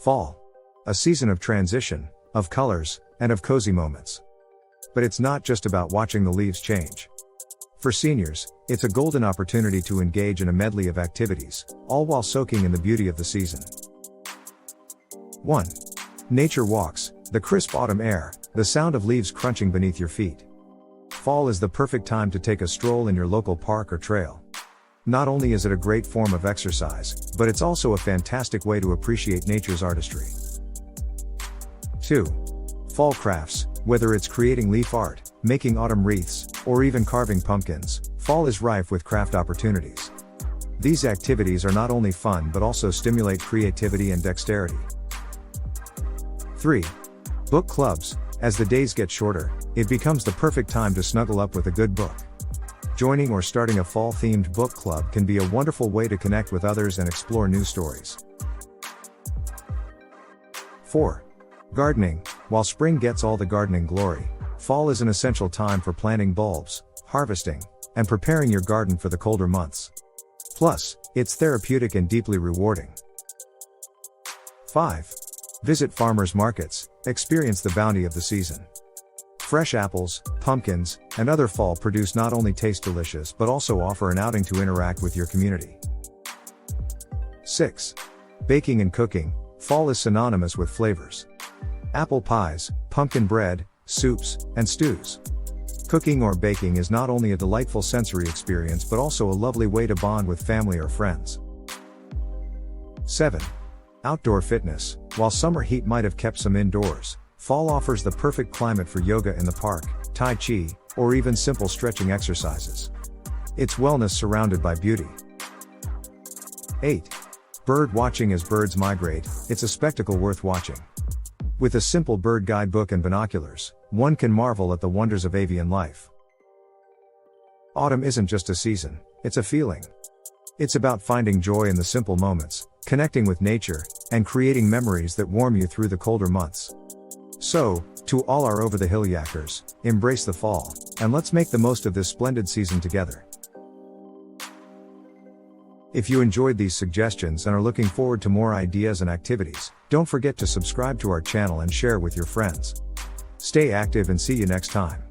Fall. A season of transition, of colors, and of cozy moments. But it's not just about watching the leaves change. For seniors, it's a golden opportunity to engage in a medley of activities, all while soaking in the beauty of the season. 1. Nature walks, the crisp autumn air, the sound of leaves crunching beneath your feet. Fall is the perfect time to take a stroll in your local park or trail. Not only is it a great form of exercise, but it's also a fantastic way to appreciate nature's artistry. 2. Fall crafts, whether it's creating leaf art, making autumn wreaths, or even carving pumpkins, fall is rife with craft opportunities. These activities are not only fun but also stimulate creativity and dexterity. 3. Book clubs. As the days get shorter, it becomes the perfect time to snuggle up with a good book. Joining or starting a fall-themed book club can be a wonderful way to connect with others and explore new stories. 4. Gardening. While spring gets all the gardening glory, fall is an essential time for planting bulbs, harvesting, and preparing your garden for the colder months. Plus, it's therapeutic and deeply rewarding. 5. Visit farmers markets, experience the bounty of the season. Fresh apples, pumpkins, and other fall produce not only taste delicious but also offer an outing to interact with your community. 6. Baking and cooking. Fall is synonymous with flavors. Apple pies, pumpkin bread, soups, and stews. Cooking or baking is not only a delightful sensory experience but also a lovely way to bond with family or friends. 7. Outdoor fitness. While summer heat might have kept some indoors, fall offers the perfect climate for yoga in the park, tai chi, or even simple stretching exercises. It's wellness surrounded by beauty. 8. Bird watching. As birds migrate, it's a spectacle worth watching. With a simple bird guidebook and binoculars, one can marvel at the wonders of avian life. Autumn isn't just a season, it's a feeling. It's about finding joy in the simple moments, connecting with nature, and creating memories that warm you through the colder months. So, to all our Over the Hill Yackers, embrace the fall, and let's make the most of this splendid season together. If you enjoyed these suggestions and are looking forward to more ideas and activities, don't forget to subscribe to our channel and share with your friends. Stay active and see you next time.